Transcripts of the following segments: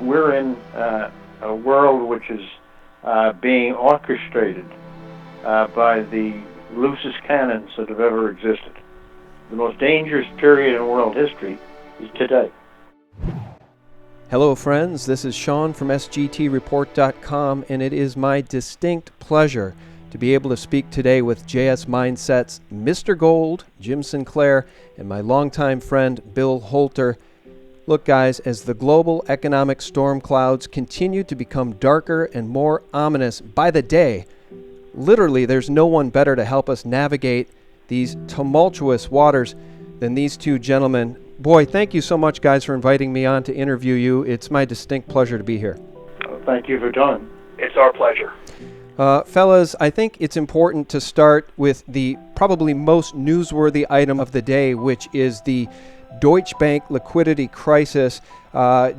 we're in a world which is being orchestrated by the loosest cannons that have ever existed. The most dangerous period in world history is today. Hello friends, this is Sean from sgtreport.com, and it is my distinct pleasure to be able to speak today with JS Mneset's Mr. Gold, Jim Sinclair, and my longtime friend Bill Holter. Look guys, as the global economic storm clouds continue to become darker and more ominous by the day, literally there's no one better to help us navigate these tumultuous waters than these two gentlemen. Boy, thank you so much, guys, for inviting me on to interview you. It's my distinct pleasure to be here. Thank you for joining. It's our pleasure. Fellas, I think it's important to start with the probably most newsworthy item of the day, which is the Deutsche Bank liquidity crisis.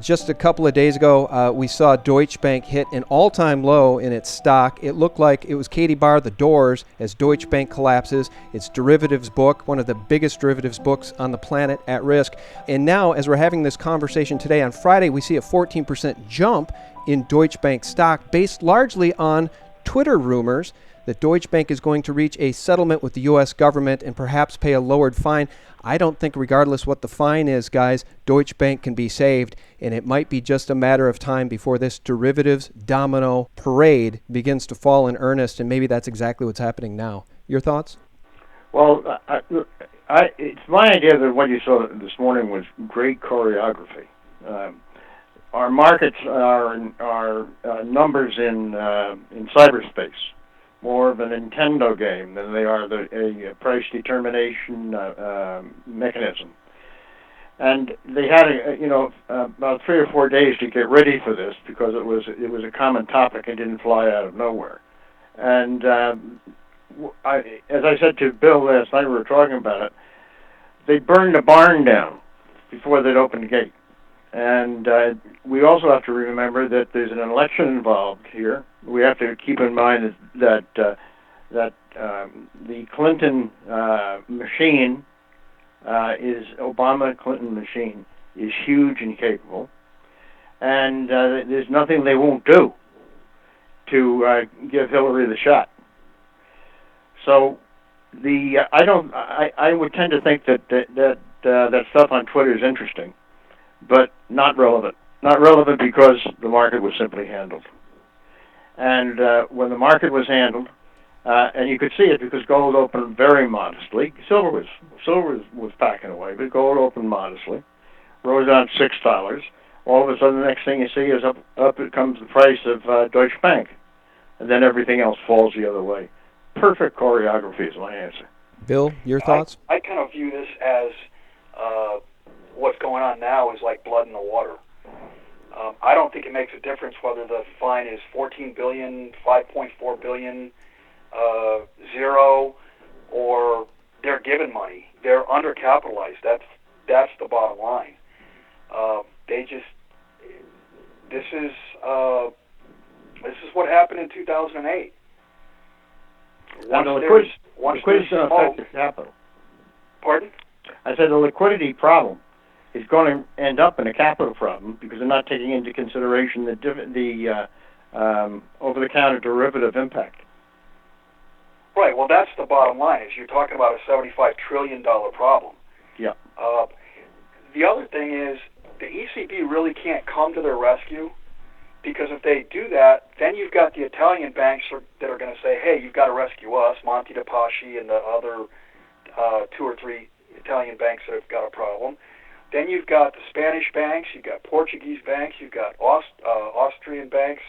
Just a couple of days ago, we saw Deutsche Bank hit an all-time low in its stock. It looked like it was Katie Bar the Doors as Deutsche Bank collapses. Its derivatives book, one of the biggest derivatives books on the planet, at risk. And now, as we're having this conversation today, on Friday, we see a 14% jump in Deutsche Bank stock based largely on Twitter rumors that Deutsche Bank is going to reach a settlement with the U.S. government and perhaps pay a lowered fine. I don't think, regardless what the fine is, guys, Deutsche Bank can be saved, and it might be just a matter of time before this derivatives domino parade begins to fall in earnest, and maybe that's exactly what's happening now. Your thoughts? Well, it's my idea that what you saw this morning was great choreography. Our markets are numbers in cyberspace, more of a Nintendo game than they are a price determination mechanism. And they had about 3 or 4 days to get ready for this because it was a common topic and didn't fly out of nowhere. And as I said to Bill last night, we were talking about it. They burned the barn down before they'd open the gate. And we also have to remember that there's an election involved here. We have to keep in mind that the Clinton machine Obama-Clinton machine is huge and capable, and there's nothing they won't do to give Hillary the shot. So I would tend to think that stuff on Twitter is interesting, but not relevant. Not relevant because the market was simply handled. And when the market was handled, and you could see it because gold opened very modestly. Silver was packing away, but gold opened modestly, rose down $6. All of a sudden, the next thing you see is up it comes the price of Deutsche Bank, and then everything else falls the other way. Perfect choreography is my answer. Bill, your thoughts? I kind of view this as what's going on now is like blood in the water. I don't think it makes a difference whether the fine is $14 billion, $5.4 billion, zero, or they're given money. They're undercapitalized. That's the bottom line. This is what happened in 2008. Liquidity is going to affect the capital. Pardon? I said the liquidity problem is going to end up in a capital problem because they're not taking into consideration the over-the-counter derivative impact. Right. Well, that's the bottom line. Is you're talking about a $75 trillion problem. Yeah. The other thing is the ECB really can't come to their rescue because if they do that, then you've got the Italian banks that are going to say, "Hey, you've got to rescue us." Monte dei Paschi and the other 2 or 3 Italian banks that have got a problem. Then you've got the Spanish banks, you've got Portuguese banks, you've got Austrian banks.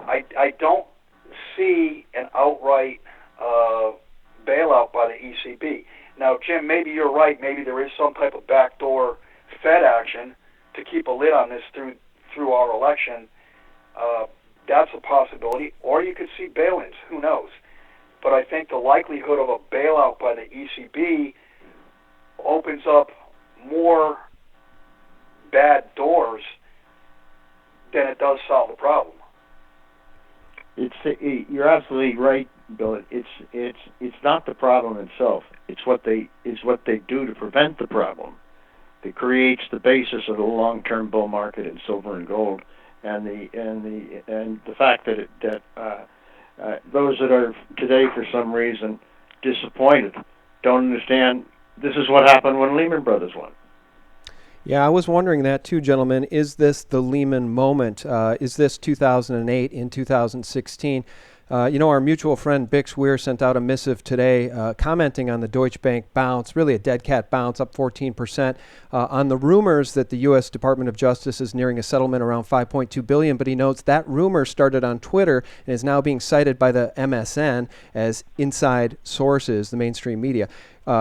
I don't see an outright bailout by the ECB. Now, Jim, maybe you're right. Maybe there is some type of backdoor Fed action to keep a lid on this through our election. That's a possibility. Or you could see bail-ins. Who knows? But I think the likelihood of a bailout by the ECB opens up more bad doors than it does solve the problem. You're absolutely right, Bill. It's not the problem itself. It's what they do to prevent the problem that creates the basis of the long-term bull market in silver and gold, and the fact that those that are today for some reason disappointed don't understand this is what happened when Lehman Brothers won. Yeah, I was wondering that too, gentlemen. Is this the Lehman moment? Is this 2008 in 2016? Our mutual friend Bix Weir sent out a missive today commenting on the Deutsche Bank bounce, really a dead cat bounce, up 14%, on the rumors that the U.S. Department of Justice is nearing a settlement around $5.2 billion. But he notes that rumor started on Twitter and is now being cited by the MSN as inside sources, the mainstream media.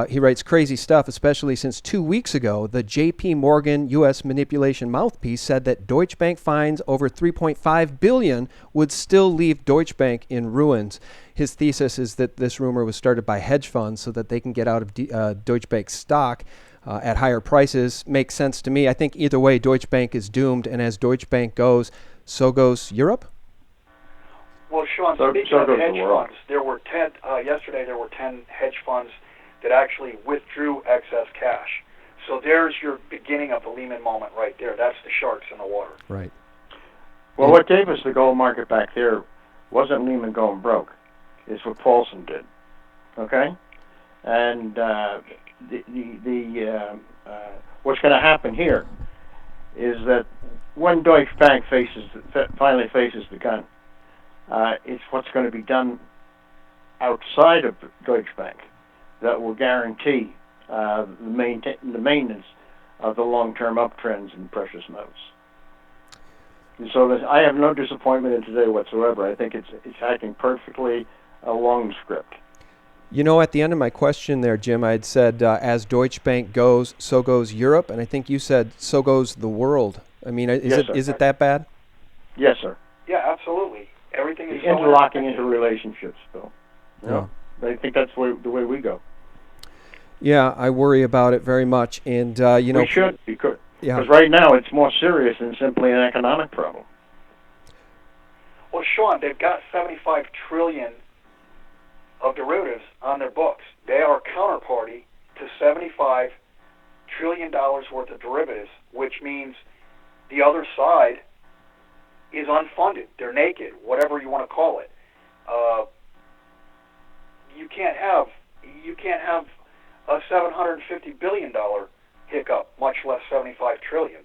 He writes crazy stuff, especially since 2 weeks ago, the J.P. Morgan U.S. manipulation mouthpiece said that Deutsche Bank fines over $3.5 billion would still leave Deutsche Bank in ruins. His thesis is that this rumor was started by hedge funds so that they can get out of Deutsche Bank stock at higher prices. Makes sense to me. I think either way, Deutsche Bank is doomed, and as Deutsche Bank goes, so goes Europe? Well, Sean, speaking of hedge funds, yesterday there were 10 hedge funds that actually withdrew excess cash. So there's your beginning of the Lehman moment right there. That's the sharks in the water. Right. Well, what gave us the gold market back there wasn't Lehman going broke. It's what Paulson did. Okay? And what's going to happen here is that when Deutsche Bank finally faces the gun, it's what's going to be done outside of Deutsche Bank that will guarantee the maintenance of the long-term uptrends in precious notes. And so I have no disappointment in today whatsoever. I think it's acting perfectly along the script. At the end of my question there, Jim, I had said, as Deutsche Bank goes, so goes Europe, and I think you said, so goes the world. I mean, is it that bad? Yes, sir. Yeah, absolutely. Everything is interlocking into relationships, Bill. Yeah. I think that's the way we go. Yeah, I worry about it very much, and we should, because right now it's more serious than simply an economic problem. Well, Sean, they've got $75 trillion of derivatives on their books. They are counterparty to $75 trillion worth of derivatives, which means the other side is unfunded. They're naked, whatever you want to call it. You can't have a $750 billion hiccup, much less $75 trillion.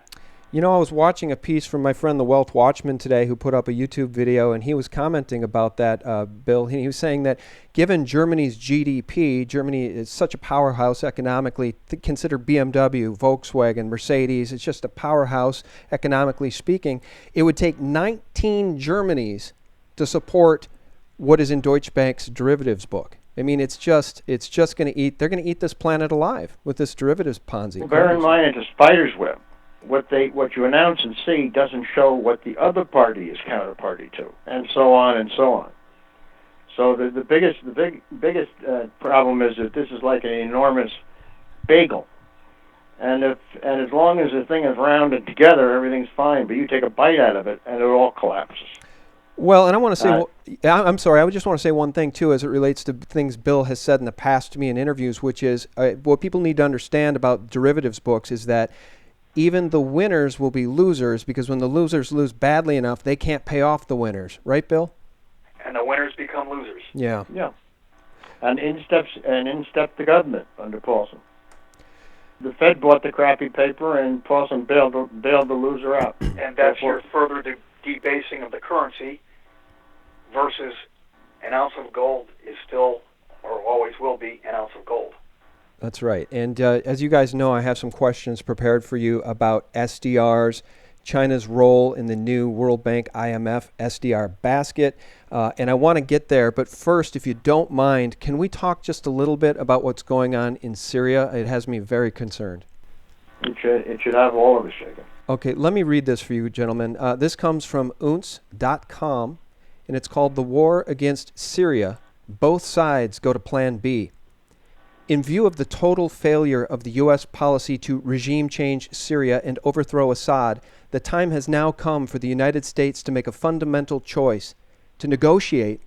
I was watching a piece from my friend the Wealth Watchman today who put up a YouTube video, and he was commenting about that, Bill. He was saying that given Germany's GDP, Germany is such a powerhouse economically. Consider BMW, Volkswagen, Mercedes. It's just a powerhouse economically speaking. It would take 19 Germanys to support what is in Deutsche Bank's derivatives book. I mean, it's just going to eat. They're going to eat this planet alive with this derivatives Ponzi. Well, bear in mind, it's a spider's web. What you announce and see doesn't show what the other party is counterparty to, and so on and so on. So the biggest problem is that this is like an enormous bagel, and as long as the thing is rounded together, everything's fine. But you take a bite out of it, and it all collapses. Well, and I want to say, I'm sorry, I would just want to say one thing, too, as it relates to things Bill has said in the past to me in interviews, which is what people need to understand about derivatives books is that even the winners will be losers, because when the losers lose badly enough, they can't pay off the winners. Right, Bill? And the winners become losers. Yeah. Yeah. And in steps the government under Paulson. The Fed bought the crappy paper, and Paulson bailed the loser out. And that's your further debasing of the currency versus an ounce of gold is still, or always will be, an ounce of gold. That's right. And as you guys know, I have some questions prepared for you about SDRs, China's role in the new World Bank IMF SDR basket. And I want to get there. But first, if you don't mind, can we talk just a little bit about what's going on in Syria? It has me very concerned. It should have all of us shaken. Okay, let me read this for you, gentlemen. This comes from unz.com, and it's called The War Against Syria. Both sides go to Plan B. In view of the total failure of the U.S. policy to regime change Syria and overthrow Assad, the time has now come for the United States to make a fundamental choice, to negotiate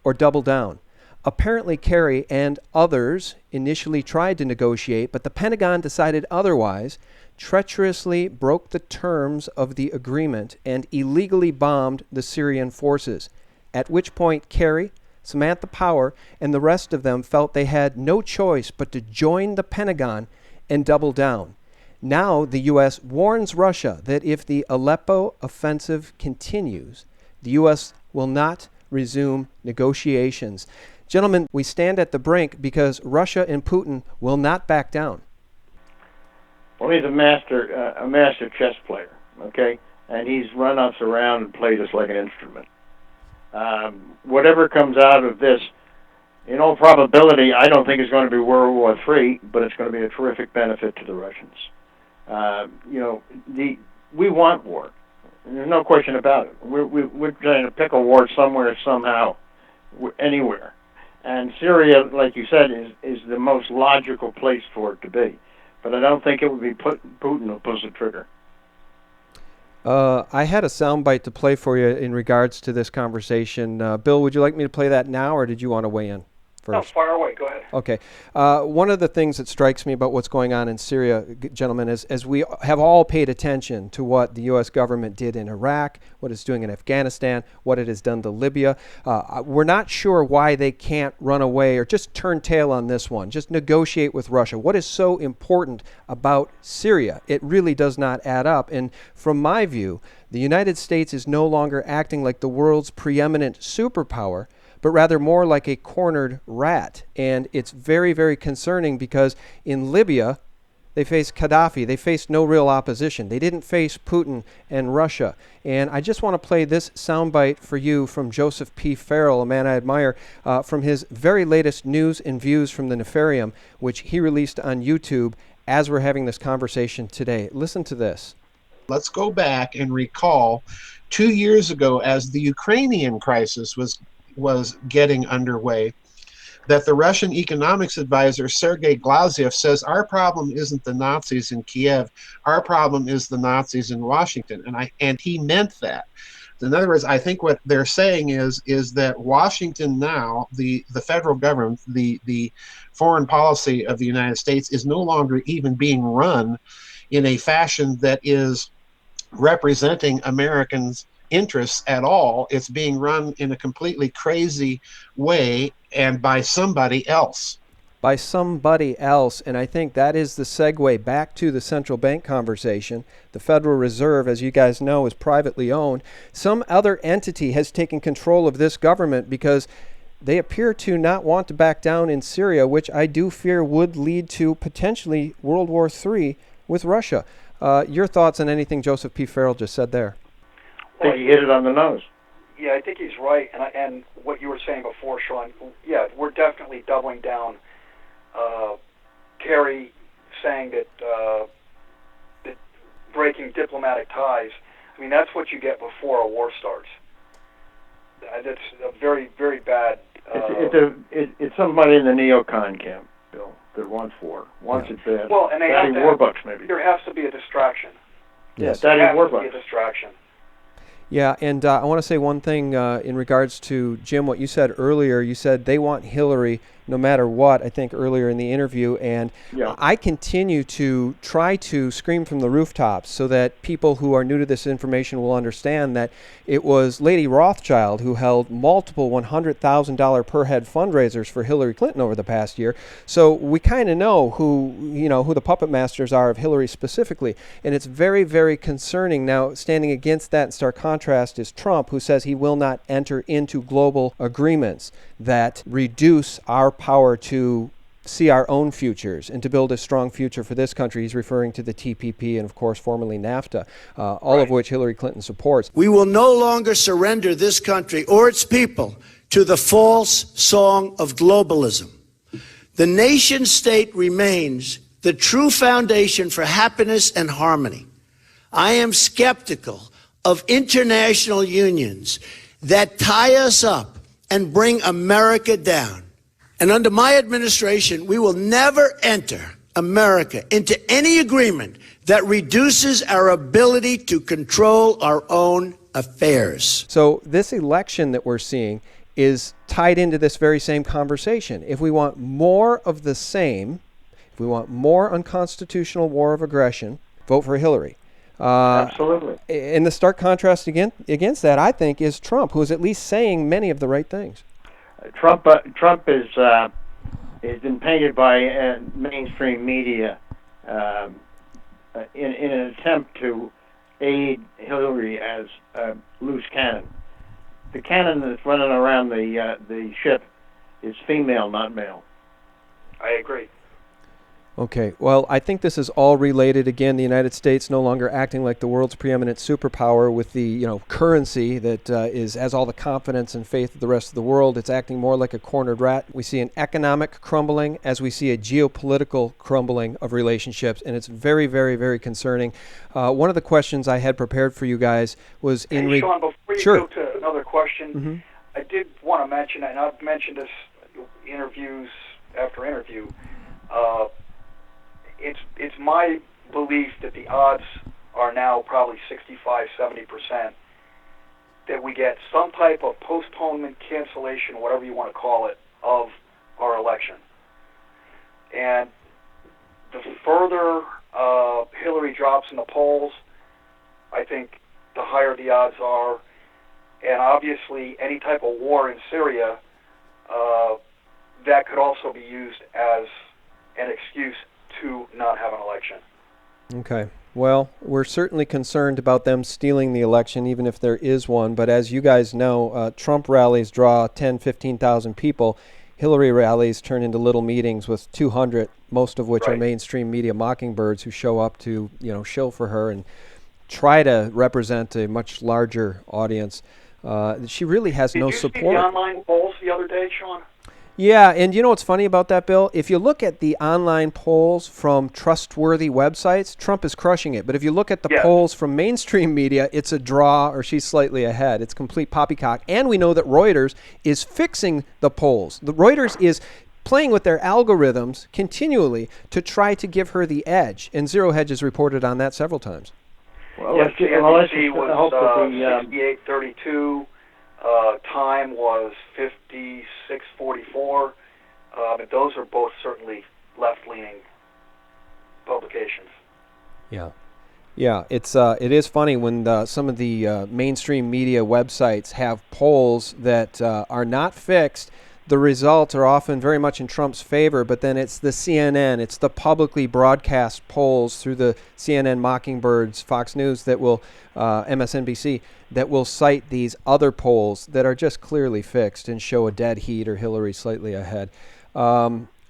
or double down. Apparently, Kerry and others initially tried to negotiate, but the Pentagon decided otherwise, treacherously broke the terms of the agreement, and illegally bombed the Syrian forces, at which point Kerry, Samantha Power, and the rest of them felt they had no choice but to join the Pentagon and double down. Now the U.S. warns Russia that if the Aleppo offensive continues, the U.S. will not resume negotiations. Gentlemen, we stand at the brink because Russia and Putin will not back down. Well, he's a master chess player, okay? And he's run us around and played us like an instrument. Whatever comes out of this, in all probability, I don't think it's going to be World War III, but it's going to be a terrific benefit to the Russians. We want war. There's no question about it. We're trying to pick a war somewhere, somehow, anywhere. And Syria, like you said, is the most logical place for it to be. But I don't think it would be Putin who pulls the trigger. I had a soundbite to play for you in regards to this conversation. Bill, would you like me to play that now, or did you want to weigh in first? No, fire away. Go ahead. Okay. One of the things that strikes me about what's going on in Syria, gentlemen, is as we have all paid attention to what the U.S. government did in Iraq, what it's doing in Afghanistan, what it has done to Libya, we're not sure why they can't run away or just turn tail on this one, just negotiate with Russia. What is so important about Syria? It really does not add up. And from my view, the United States is no longer acting like the world's preeminent superpower, but rather more like a cornered rat. And it's very, very concerning because in Libya, they faced Gaddafi. They faced no real opposition. They didn't face Putin and Russia. And I just want to play this soundbite for you from Joseph P. Farrell, a man I admire, from his very latest News and Views from the Nefarium, which he released on YouTube as we're having this conversation today. Listen to this. Let's go back and recall 2 years ago as the Ukrainian crisis was getting underway, that the Russian economics advisor Sergei Glaziev says our problem isn't the Nazis in Kiev, our problem is the Nazis in Washington, and he meant that. In other words, I think what they're saying is that Washington now, the federal government, the foreign policy of the United States is no longer even being run in a fashion that is representing Americans' interests at all. It's being run in a completely crazy way and by somebody else. By somebody else, and I think that is the segue back to the central bank conversation. The Federal Reserve, as you guys know, is privately owned. Some other entity has taken control of this government because they appear to not want to back down in Syria, which I do fear would lead to potentially World War III with Russia. Your thoughts on anything Joseph P. Farrell just said there? I think he hit it on the nose. Yeah, I think he's right. And what you were saying before, Sean, yeah, we're definitely doubling down. Kerry saying that breaking diplomatic ties, I mean, that's what you get before a war starts. That's a very, very bad... It's somebody in the neocon camp, Bill, that wants war. Wants it bad. Well, and they Daddy have to Warbucks, maybe. There has to be a distraction. Yes. Daddy There has Warbucks. to be a distraction. Yeah, and I want to say one thing in regards to, Jim, what you said earlier. You said they want Hillary no matter what, I think, earlier in the interview. And Yeah. I continue to try to scream from the rooftops so that people who are new to this information will understand that it was Lady Rothschild who held multiple $100,000 per head fundraisers for Hillary Clinton over the past year. So we kind of know who the puppet masters are of Hillary specifically. And it's very, very concerning. Now, standing against that in stark contrast is Trump, who says he will not enter into global agreements that reduce our power to see our own futures and to build a strong future for this country. He's referring to the TPP and, of course, formerly NAFTA, all of which Hillary Clinton supports. We will no longer surrender this country or its people to the false song of globalism. The nation state remains the true foundation for happiness and harmony. I am skeptical of international unions that tie us up and bring America down. And under my administration, we will never enter America into any agreement that reduces our ability to control our own affairs. So this election that we're seeing is tied into this very same conversation. If we want more of the same, if we want more unconstitutional war of aggression, vote for Hillary. Absolutely. And the stark contrast against that, I think, is Trump, who is at least saying many of the right things. Trump is been painted by mainstream media in an attempt to aid Hillary as a loose cannon. The cannon that's running around the ship is female, not male. I agree. Okay, well, I think this is all related. Again, the United States no longer acting like the world's preeminent superpower with the currency that has all the confidence and faith of the rest of the world. It's acting more like a cornered rat. We see an economic crumbling as we see a geopolitical crumbling of relationships, and it's very, very, very concerning. One of the questions I had prepared for you guys was Sean, before you Sure. go to another question, Mm-hmm. I did want to mention, and I've mentioned this interviews after interview, it's my belief that the odds are now probably 65-70% that we get some type of postponement, cancellation, whatever you want to call it, of our election. And the further Hillary drops in the polls, I think the higher the odds are. And obviously, any type of war in Syria, that could also be used as an excuse to not have an election. Okay. Well, we're certainly concerned about them stealing the election, even if there is one. But as you guys know, Trump rallies draw 10, 15,000 people. Hillary rallies turn into little meetings with 200, most of which are mainstream media mockingbirds who show up to, shill for her and try to represent a much larger audience. She really has no support. Did you see the online polls the other day, Sean? Yeah, and you know what's funny about that, Bill? If you look at the online polls from trustworthy websites, Trump is crushing it. But if you look at the polls from mainstream media, it's a draw or she's slightly ahead. It's complete poppycock. And we know that Reuters is fixing the polls. The Reuters is playing with their algorithms continually to try to give her the edge. And Zero Hedge has reported on that several times. Well, yes, the NBC hope that was 68-32. Time was 56-44. But those are both certainly left-leaning publications. Yeah, it is funny when some of the mainstream media websites have polls that are not fixed. The results are often very much in Trump's favor, but then it's the CNN, it's the publicly broadcast polls through the CNN Mockingbirds, Fox News that will, MSNBC, that will cite these other polls that are just clearly fixed and show a dead heat or Hillary slightly ahead.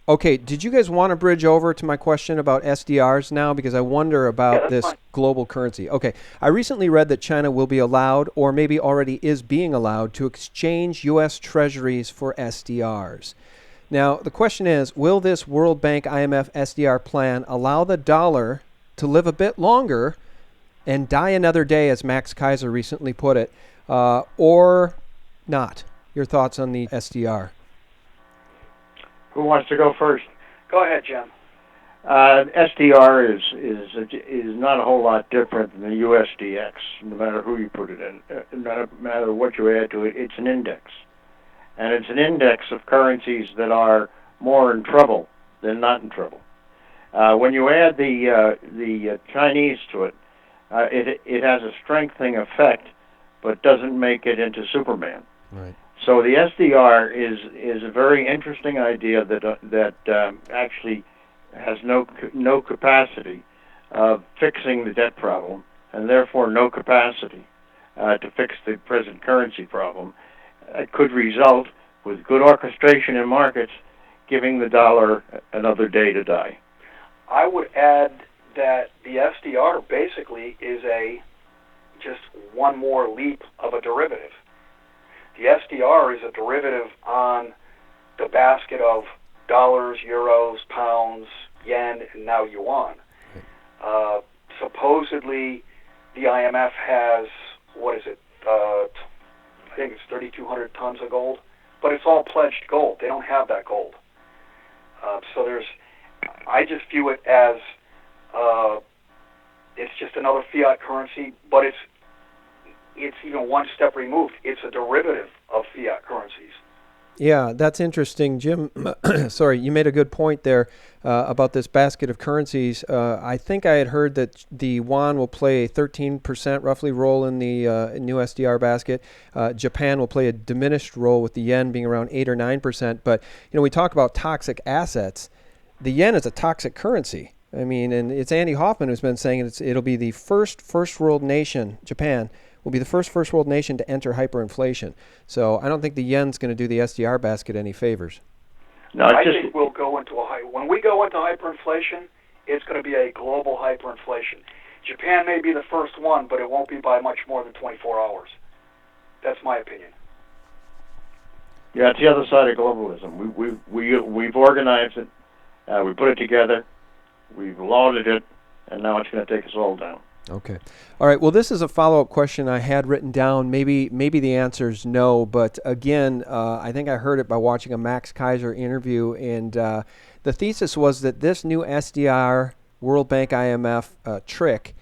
Okay, did you guys want to bridge over to my question about SDRs now? Because I wonder about this global currency. Okay, I recently read that China will be allowed, or maybe already is being allowed, to exchange U.S. treasuries for SDRs. Now, the question is, will this World Bank IMF SDR plan allow the dollar to live a bit longer and die another day, as Max Kaiser recently put it, or not? Your thoughts on the SDR? Who wants to go first? Go ahead, Jim. SDR is not a whole lot different than the USDX, no matter who you put it in, no matter what you add to it. It's an index, and it's an index of currencies that are more in trouble than not in trouble. When you add the Chinese to it, it has a strengthening effect, but doesn't make it into Superman. Right. So the SDR is a very interesting idea that actually has no capacity of fixing the debt problem, and therefore no capacity to fix the present currency problem. It could result, with good orchestration in markets, giving the dollar another day to die. I would add that the SDR basically is just one more leap of a derivative. The SDR is a derivative on the basket of dollars, euros, pounds, yen, and now yuan. Supposedly, the IMF has, I think it's 3,200 tons of gold, but it's all pledged gold. They don't have that gold. I just view it as it's just another fiat currency, but it's even one step removed. It's a derivative of fiat currencies. Yeah, that's interesting, Jim. Sorry, you made a good point there about this basket of currencies. I think I had heard that the yuan will play a 13% roughly role in the new SDR basket. Japan will play a diminished role with the yen being around 8 or 9%. But, we talk about toxic assets. The yen is a toxic currency. I mean, and it's Andy Hoffman who's been saying it'll be the first world nation, Japan, will be the first world nation to enter hyperinflation. So I don't think the yen's going to do the SDR basket any favors. No, I think we'll go into when we go into hyperinflation, it's going to be a global hyperinflation. Japan may be the first one, but it won't be by much more than 24 hours. That's my opinion. Yeah, it's the other side of globalism. We've organized it, we put it together, we've lauded it, and now it's going to take us all down. Okay. All right. Well, this is a follow-up question I had written down. Maybe the answer is no, but again, I think I heard it by watching a Max Kaiser interview, and the thesis was that this new SDR, World Bank, IMF trick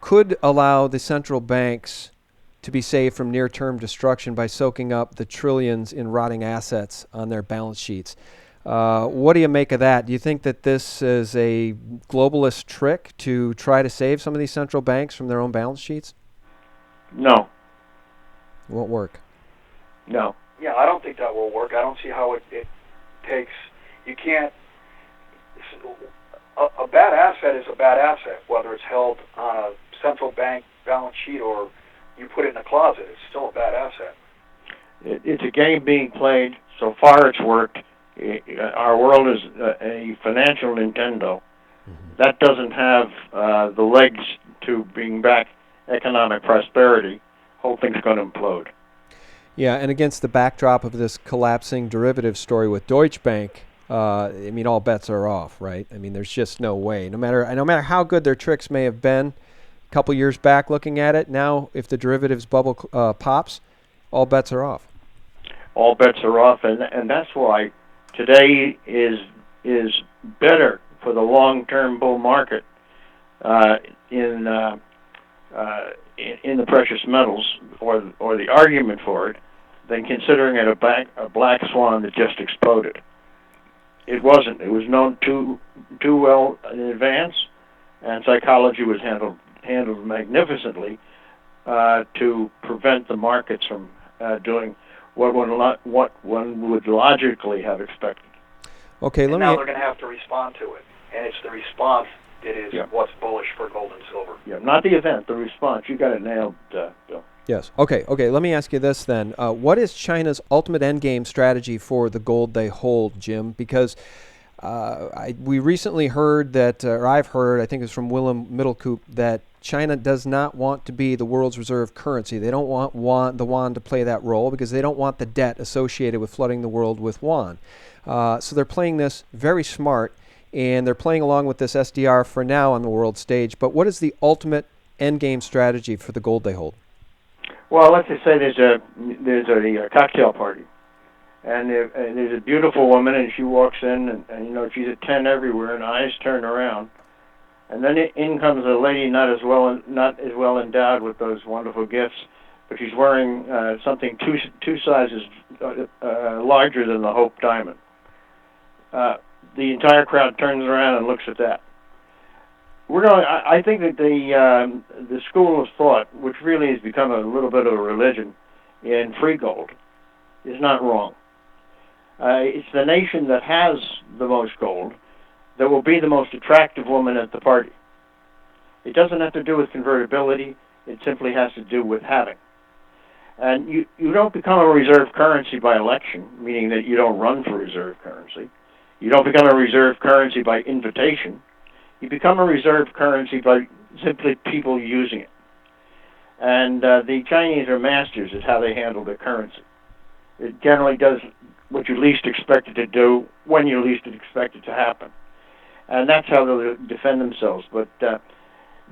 could allow the central banks to be saved from near-term destruction by soaking up the trillions in rotting assets on their balance sheets. What do you make of that? Do you think that this is a globalist trick to try to save some of these central banks from their own balance sheets? No. It won't work. No. Yeah, I don't think that will work. I don't see how it takes. You can't. A bad asset is a bad asset, whether it's held on a central bank balance sheet or you put it in a closet. It's still a bad asset. It's a game being played. So far, it's worked. Our world is a financial Nintendo. That doesn't have the legs to bring back economic prosperity. Whole thing's going to implode. Yeah, and against the backdrop of this collapsing derivative story with Deutsche Bank, I mean, all bets are off, right? I mean, there's just no way. No matter how good their tricks may have been a couple years back looking at it, now if the derivatives bubble pops, all bets are off. All bets are off, and that's why today is better for the long-term bull market in the precious metals, or the argument for it, than considering it a black swan that just exploded. It wasn't. It was known too well in advance, and psychology was handled magnificently to prevent the markets from doing what one would logically have expected. Okay, now they're going to have to respond to it, and it's the response that is what's bullish for gold and silver. Yeah, not the event, the response. You got it nailed, Bill. Yes. Okay. Let me ask you this then. What is China's ultimate endgame strategy for the gold they hold, Jim? Because we recently heard that, or I've heard, I think it was from Willem Middelkoop, that China does not want to be the world's reserve currency. They don't want the yuan to play that role because they don't want the debt associated with flooding the world with yuan. So they're playing this very smart, and they're playing along with this SDR for now on the world stage. But what is the ultimate endgame strategy for the gold they hold? Well, let's just say there's a cocktail party, and there's a beautiful woman, and she walks in, and she's a 10 everywhere, and eyes turn around, and then in comes a lady not as well endowed with those wonderful gifts, but she's wearing something two sizes larger than the Hope Diamond. The entire crowd turns around and looks at that. I think that the school of thought, which really has become a little bit of a religion in free gold, is not wrong. It's the nation that has the most gold that will be the most attractive woman at the party. It doesn't have to do with convertibility. It simply has to do with having. And you don't become a reserve currency by election, meaning that you don't run for reserve currency. You don't become a reserve currency by invitation. You become a reserve currency by simply people using it. And the Chinese are masters at how they handle their currency. It generally does what you least expect it to do when you least expect it to happen. And that's how they'll defend themselves. But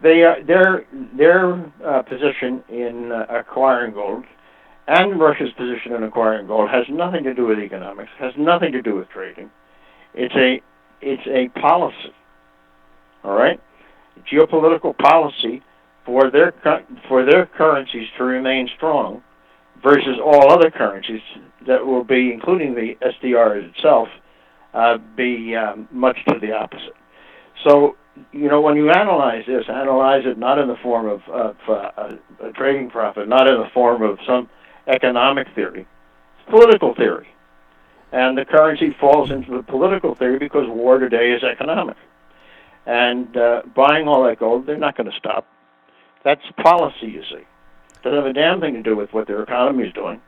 their position in acquiring gold and Russia's position in acquiring gold has nothing to do with economics, has nothing to do with trading. It's a policy. All right? Geopolitical policy for their currencies to remain strong versus all other currencies that will be, including the SDR itself, be much to the opposite. So, when you analyze this, analyze it not in the form of a trading profit, not in the form of some economic theory. It's political theory. And the currency falls into the political theory because war today is economic. And buying all that gold, they're not going to stop. That's policy, you see. Doesn't have a damn thing to do with what their economy is doing.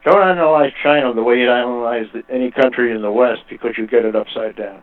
Don't analyze China the way you analyze any country in the West because you get it upside down.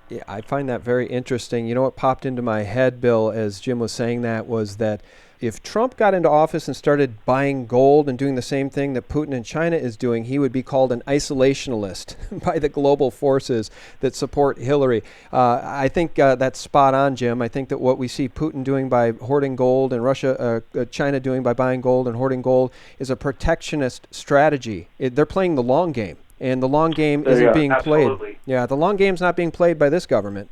Yeah, I find that very interesting. You know what popped into my head, Bill, as Jim was saying that, was that if Trump got into office and started buying gold and doing the same thing that Putin in China is doing, he would be called an isolationist by the global forces that support Hillary. I think that's spot on, Jim. I think that what we see Putin doing by hoarding gold and China doing by buying gold and hoarding gold is a protectionist strategy. They're playing the long game. And the long game isn't being played. Yeah, the long game's not being played by this government.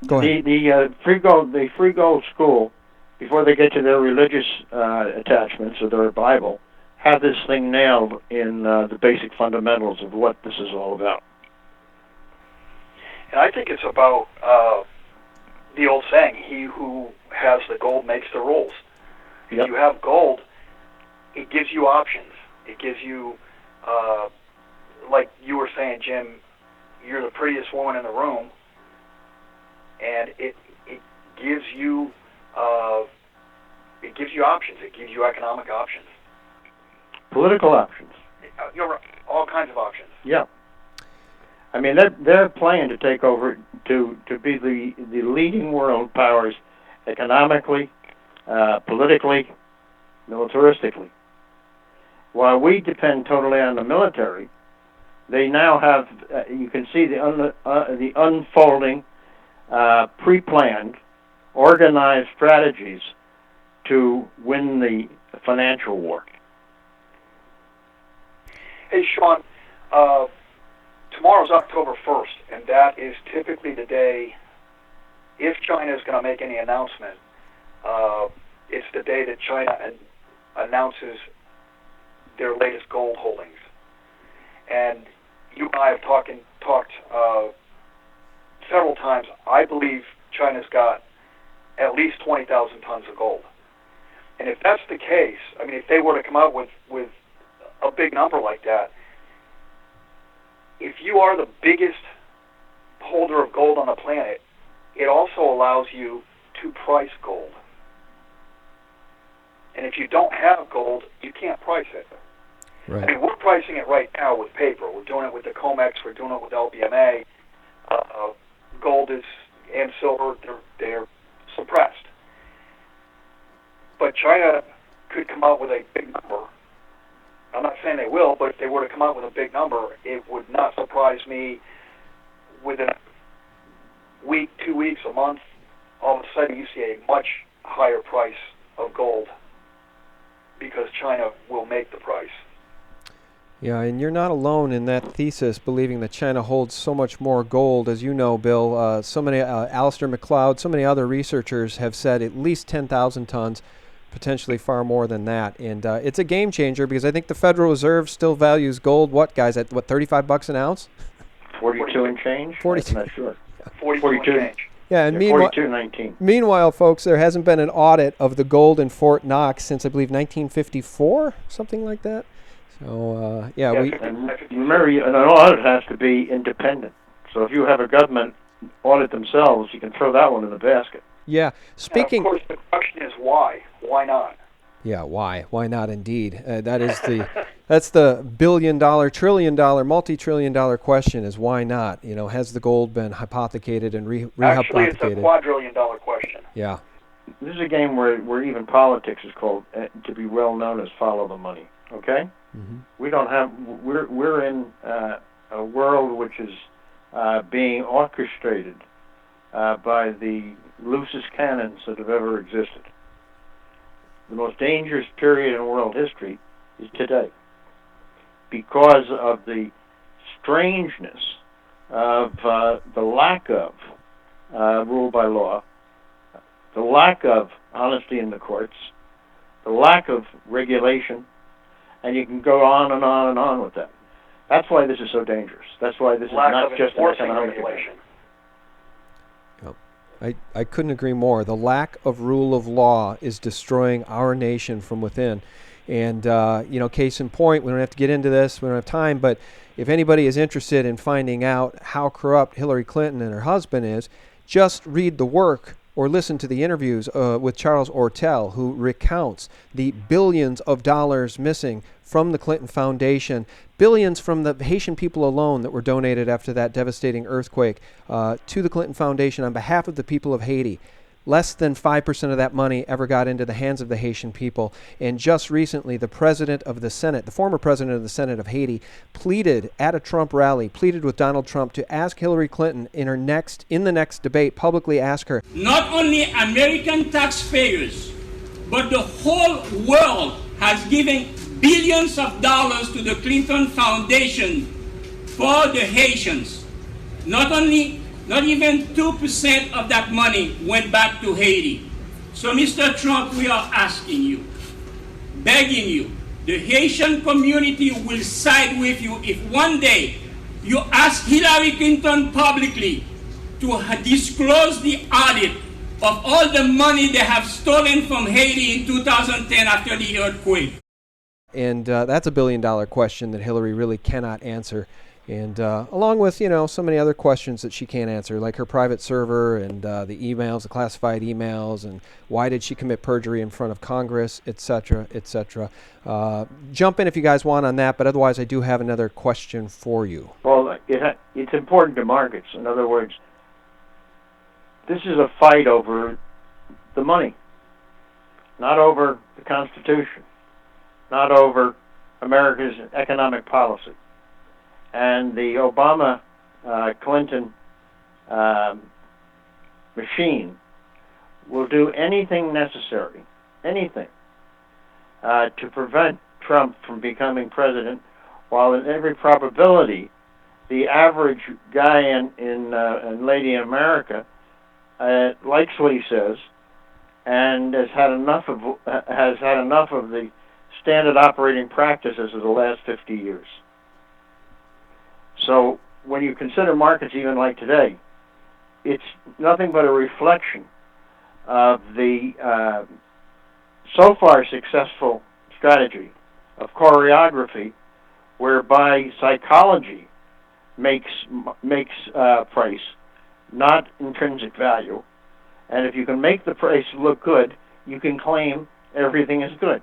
Go ahead. The free gold school, before they get to their religious attachments or their Bible, have this thing nailed in the basic fundamentals of what this is all about. And I think it's about the old saying, he who has the gold makes the rules. If you have gold, it gives you options. It gives you... like you were saying, Jim, you're the prettiest woman in the room, and it gives you options. It gives you economic options, political options. You're right. All kinds of options. Yeah. I mean, they're playing to take over, to be the leading world powers economically, politically, militaristically. While we depend totally on the military, they now have, you can see the unfolding, pre-planned, organized strategies to win the financial war. Hey, Sean, tomorrow's October 1st, and that is typically the day, if China is going to make any announcement, it's the day that China announces their latest gold holdings. And you and I have talked several times. I believe China's got at least 20,000 tons of gold. And if that's the case, I mean, if they were to come out with a big number like that, if you are the biggest holder of gold on the planet, it also allows you to price gold. And if you don't have gold, you can't price it. Right. I mean, we're pricing it right now with paper. We're doing it with the COMEX. We're doing it with LBMA. Gold and silver, they're suppressed. But China could come out with a big number. I'm not saying they will, but if they were to come out with a big number, it would not surprise me within a week, 2 weeks, a month, all of a sudden you see a much higher price of gold because China will make the price. Yeah, and you're not alone in that thesis, believing that China holds so much more gold. As you know, Bill, so many, Alistair McLeod, so many other researchers have said at least 10,000 tons, potentially far more than that. And it's a game changer because I think the Federal Reserve still values gold, what, guys, at what, $35 an ounce? 42 and change? 42. I'm not sure. 42 and change. Yeah, and 42.19. Meanwhile, folks, there hasn't been an audit of the gold in Fort Knox since, I believe, 1954, something like that. So, and remember, an audit has to be independent. So if you have a government audit themselves, you can throw that one in the basket. Yeah. Speaking. And of course, the question is why? Why not? Yeah, why? Why not? Indeed, that's the billion-dollar, trillion-dollar, multi-trillion-dollar question: is why not? You know, has the gold been hypothecated and rehypothecated? Actually, it's a quadrillion-dollar question. Yeah. This is a game where even politics is called to be well known as follow the money. Okay. Mm-hmm. We're in a world which is being orchestrated by the loosest cannons that have ever existed. The most dangerous period in world history is today because of the strangeness of the lack of rule by law, the the lack of honesty in the courts, the lack of regulation, and you can go on and on and on with that. That's why this is so dangerous. That's why this is not just an economic regulation. I couldn't agree more. The lack of rule of law is destroying our nation from within. And, case in point, we don't have to get into this. We don't have time. But if anybody is interested in finding out how corrupt Hillary Clinton and her husband is, just read the work or listen to the interviews with Charles Ortel, who recounts the billions of dollars missing from the Clinton Foundation, billions from the Haitian people alone that were donated after that devastating earthquake to the Clinton Foundation on behalf of the people of Haiti. Less than 5% of that money ever got into the hands of the Haitian people. And just recently, the president of the Senate, the former president of the Senate of Haiti, pleaded at a Trump rally, pleaded with Donald Trump to ask Hillary Clinton in the next debate, publicly ask her. Not only American taxpayers, but the whole world has given billions of dollars to the Clinton Foundation for the Haitians. Not even 2% of that money went back to Haiti. So, Mr. Trump, we are asking you, begging you, the Haitian community will side with you if one day you ask Hillary Clinton publicly to disclose the audit of all the money they have stolen from Haiti in 2010 after the earthquake. And that's a billion-dollar question that Hillary really cannot answer. And along with, so many other questions that she can't answer, like her private server and the emails, the classified emails, and why did she commit perjury in front of Congress, et cetera, et cetera. Jump in if you guys want on that, but otherwise I do have another question for you. Well, it's important to markets. In other words, this is a fight over the money, not over the Constitution, not over America's economic policy. And the Obama-Clinton machine will do anything necessary, to prevent Trump from becoming president, while in every probability, the average guy and lady in America likes what he says and has had enough of the standard operating practices of the last 50 years. So when you consider markets even like today, it's nothing but a reflection of the so far successful strategy of choreography, whereby psychology makes price, not intrinsic value. And if you can make the price look good, you can claim everything is good.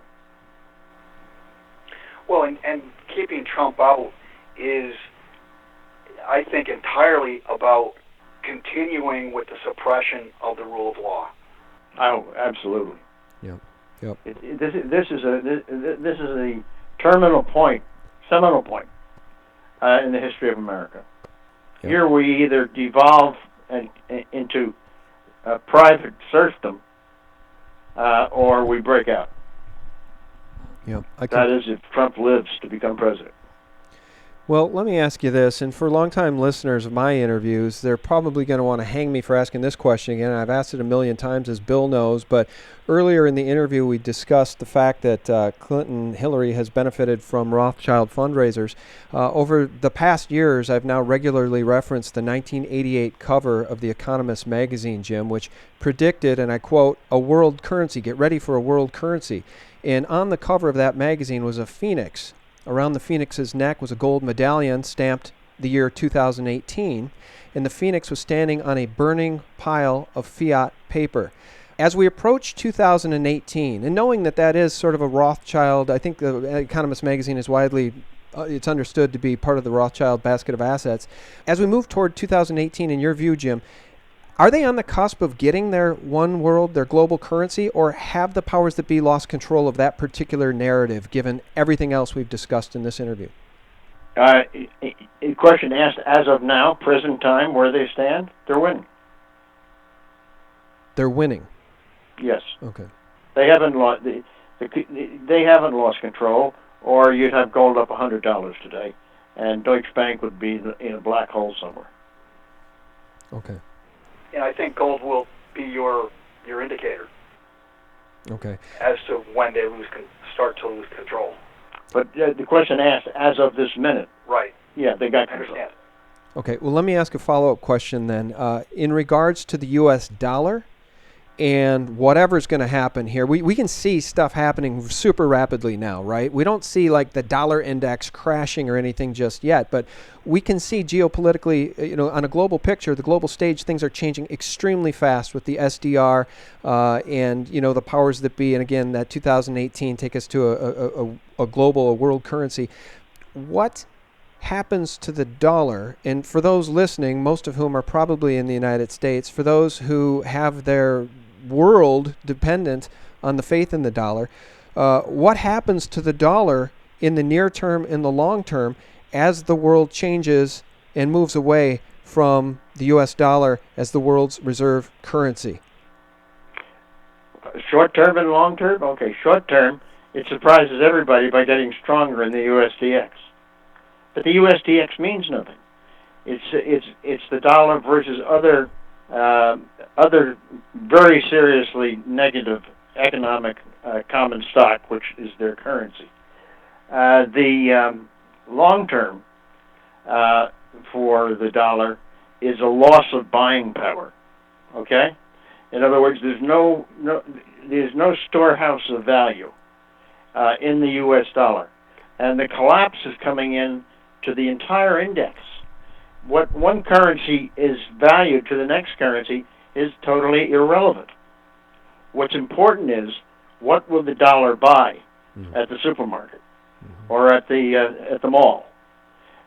Well, and keeping Trump out is, I think, entirely about continuing with the suppression of the rule of law. Oh, absolutely. Yep. This is a seminal point in the history of America. Yep. Here we either devolve into private serfdom, or we break out. Yep. That is, if Trump lives to become president. Well, let me ask you this, and for longtime listeners of my interviews, they're probably going to want to hang me for asking this question again. I've asked it a million times, as Bill knows, but earlier in the interview we discussed the fact that Hillary has benefited from Rothschild fundraisers. Over the past years, I've now regularly referenced the 1988 cover of The Economist magazine, Jim, which predicted, and I quote, a world currency. Get ready for a world currency. And on the cover of that magazine was a phoenix. Around the phoenix's neck was a gold medallion stamped the year 2018, and the phoenix was standing on a burning pile of fiat paper. As we approach 2018, and knowing that is sort of a Rothschild, I think the Economist magazine is widely, it's understood to be part of the Rothschild basket of assets. As we move toward 2018, in your view, Jim, are they on the cusp of getting their one world, their global currency, or have the powers that be lost control of that particular narrative, given everything else we've discussed in this interview? A question asked, as of now, present time, where they stand, they're winning. They're winning? Yes. Okay. They haven't lost. They haven't lost control, or you'd have gold up $100 today, and Deutsche Bank would be in a black hole somewhere. Okay. And I think gold will be your your indicator Okay. as to when they start to lose control. But the question asked, as of this minute, Right. yeah, they got I control. understand. Okay. Well, let me ask a follow-up question then. In regards to the U.S. dollar and whatever's going to happen here, we can see stuff happening super rapidly now, right? We don't see like the dollar index crashing or anything just yet, but we can see geopolitically, on a global picture, the global stage, things are changing extremely fast with the SDR and, the powers that be. And again, that 2018 take us to a global, a world currency. What happens to the dollar? And for those listening, most of whom are probably in the United States, for those who have their world dependent on the faith in the dollar, what happens to the dollar in the near term, in the long term, as the world changes and moves away from the U.S. dollar as the world's reserve currency? Short term and long term? Okay, short term, it surprises everybody by getting stronger in the USDX. But the USDX means nothing. It's the dollar versus other very seriously negative economic common stock, which is their currency. The long term for the dollar is a loss of buying power. Okay, in other words, there's no storehouse of value in the U.S. dollar, and the collapse is coming in to the entire index. What one currency is valued to the next currency is totally irrelevant. What's important is, what will the dollar buy at the supermarket or at the mall?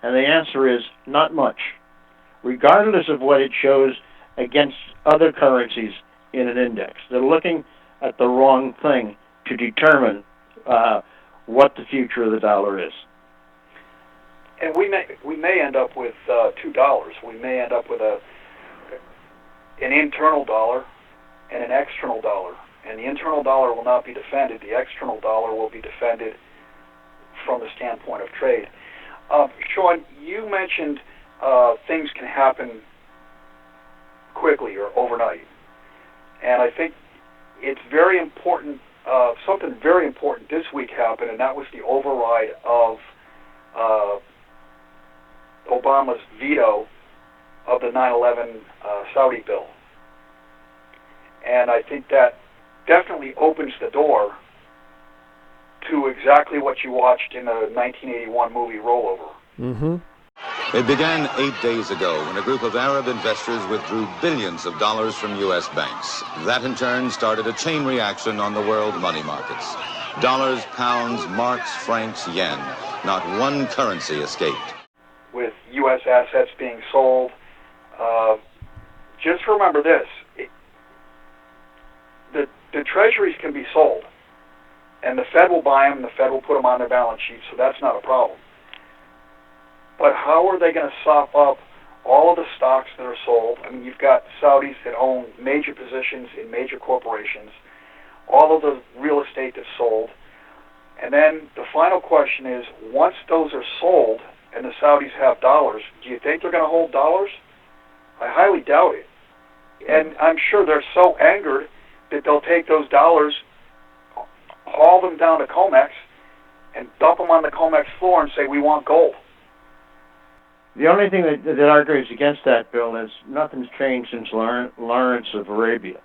And the answer is not much, regardless of what it shows against other currencies in an index. They're looking at the wrong thing to determine what the future of the dollar is. And we may end up with $2. We may end up with an internal dollar and an external dollar. And the internal dollar will not be defended. The external dollar will be defended from the standpoint of trade. Sean, you mentioned things can happen quickly or overnight. And I think it's very important, something very important this week happened, and that was the override of Obama's veto of the 9/11 Saudi bill. And I think that definitely opens the door to exactly what you watched in the 1981 movie Rollover. Mm-hmm. It began 8 days ago when a group of Arab investors withdrew billions of dollars from U.S. banks. That in turn started a chain reaction on the world money markets. Dollars, pounds, marks, francs, yen. Not one currency escaped. With U.S. assets being sold, just remember this. The treasuries can be sold, and the Fed will buy them, and the Fed will put them on their balance sheet, so that's not a problem. But how are they going to sop up all of the stocks that are sold? I mean, you've got Saudis that own major positions in major corporations, all of the real estate that's sold. And then the final question is, once those are sold and the Saudis have dollars, do you think they're going to hold dollars? I highly doubt it. And I'm sure they're so angered that they'll take those dollars, haul them down to COMEX, and dump them on the COMEX floor and say, we want gold. The only thing that argues against that, Bill, is nothing's changed since Lawrence of Arabia.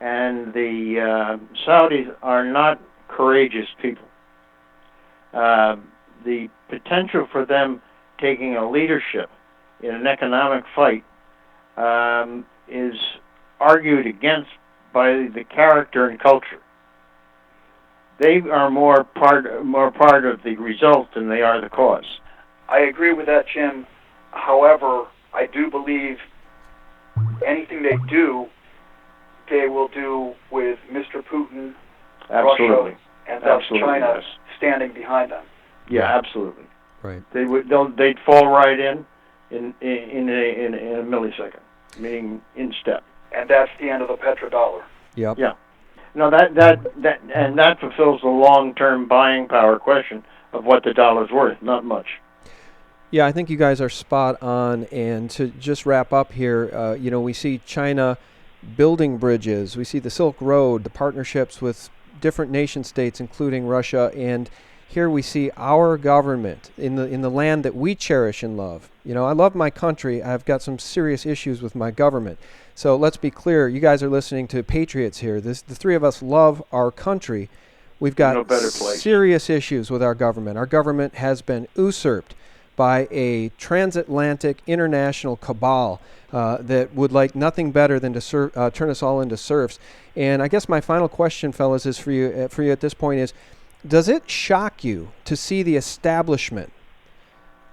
And the Saudis are not courageous people. The potential for them taking a leadership in an economic fight is argued against by the character and culture. They are more part of the result than they are the cause. I agree with that, Jim. However, I do believe anything they do, they will do with Mr. Putin, Absolutely. Russia, and thus China yes. standing behind them. Yeah, absolutely. Right. They'd fall right in a millisecond, meaning in step. And that's the end of the petrodollar. Yep. Yeah. No, that fulfills the long-term buying power question of what the dollar's worth. Not much. Yeah, I think you guys are spot on. And to just wrap up here, we see China building bridges. We see the Silk Road, the partnerships with different nation states, including Russia, and here we see our government in the land that we cherish and love. You know, I love my country. I've got some serious issues with my government. So let's be clear. You guys are listening to patriots here. The three of us love our country. We've got serious issues with our government. Our government has been usurped by a transatlantic international cabal that would like nothing better than to turn us all into serfs. And I guess my final question, fellas, is for you at this point is, does it shock you to see the establishment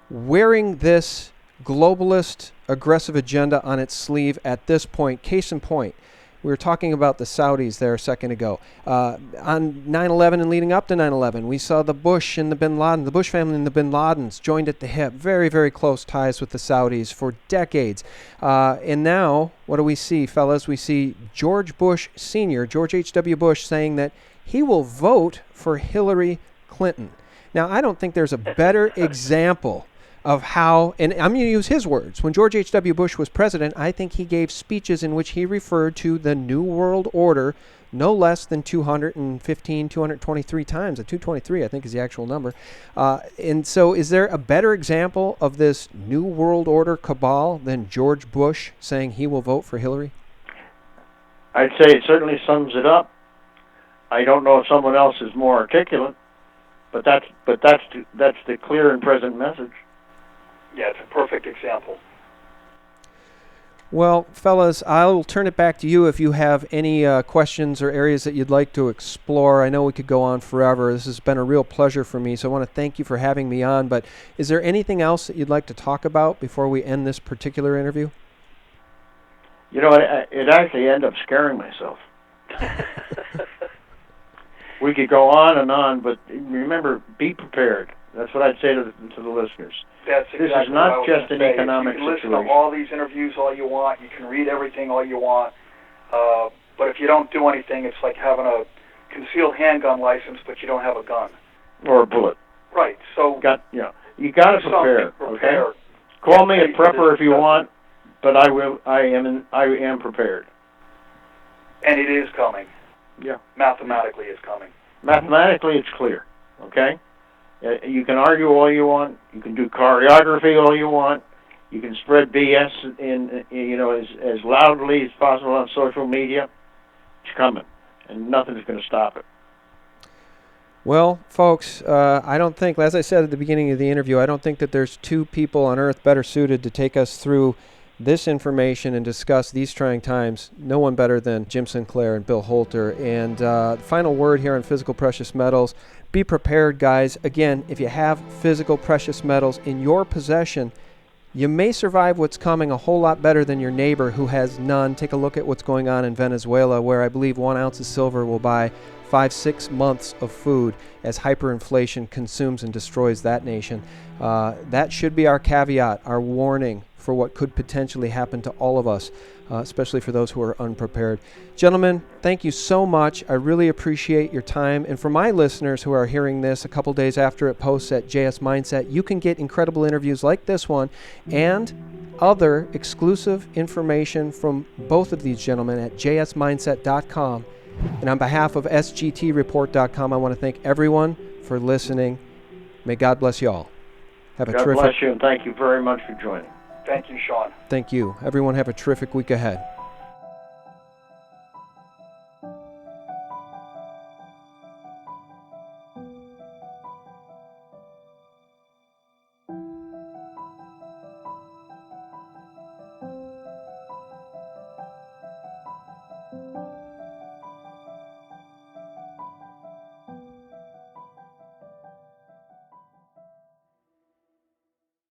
wearing this globalist aggressive agenda on its sleeve at this point? Case in point, we were talking about the Saudis there a second ago. On 9/11 and leading up to 9/11, we saw the Bush and the Bin Laden, the Bush family and the Bin Ladens joined at the hip. Very, very close ties with the Saudis for decades. And now, what do we see, fellas? We see George Bush Sr., George H.W. Bush, saying that he will vote for Hillary Clinton. Now, I don't think there's a better example of how, and I'm going to use his words, when George H.W. Bush was president, I think he gave speeches in which he referred to the New World Order no less than 223 times. 223, I think, is the actual number. And so is there a better example of this New World Order cabal than George Bush saying he will vote for Hillary? I'd say it certainly sums it up. I don't know if someone else is more articulate, but that's the clear and present message. Yeah, it's a perfect example. Well, fellas, I'll turn it back to you if you have any questions or areas that you'd like to explore. I know we could go on forever. This has been a real pleasure for me, so I want to thank you for having me on. But is there anything else that you'd like to talk about before we end this particular interview? You know, it actually ended up scaring myself. We could go on, but remember, be prepared. That's what I'd say to the listeners. That's exactly this is not just an economic situation. You can listen to all these interviews all you want. You can read everything all you want. But if you don't do anything, it's like having a concealed handgun license, but you don't have a gun. Or a bullet. Right. So you got to prepare. Okay. Call me a prepper if you want, but I am prepared. And it is coming. Yeah. Mathematically, it's coming. Mathematically, it's clear. Okay. You can argue all you want. You can do choreography all you want. You can spread BS as loudly as possible on social media. It's coming, and nothing's going to stop it. Well, folks, I don't think, as I said at the beginning of the interview, I don't think that there's two people on Earth better suited to take us through this information and discuss these trying times. No one better than Jim Sinclair and Bill Holter. And final word here on physical precious metals. Be prepared, guys. Again, if you have physical precious metals in your possession, you may survive what's coming a whole lot better than your neighbor who has none. Take a look at what's going on in Venezuela, where I believe 1 ounce of silver will buy 5-6 months of food as hyperinflation consumes and destroys that nation. That should be our caveat, our warning for what could potentially happen to all of us, especially for those who are unprepared. Gentlemen, thank you so much. I really appreciate your time. And for my listeners who are hearing this a couple days after it posts at JS Mneset, you can get incredible interviews like this one and other exclusive information from both of these gentlemen at jsmneset.com. And on behalf of sgtreport.com, I want to thank everyone for listening. May God bless you all. God bless you, and thank you very much for joining. Thank you, Sean. Thank you. Everyone have a terrific week ahead.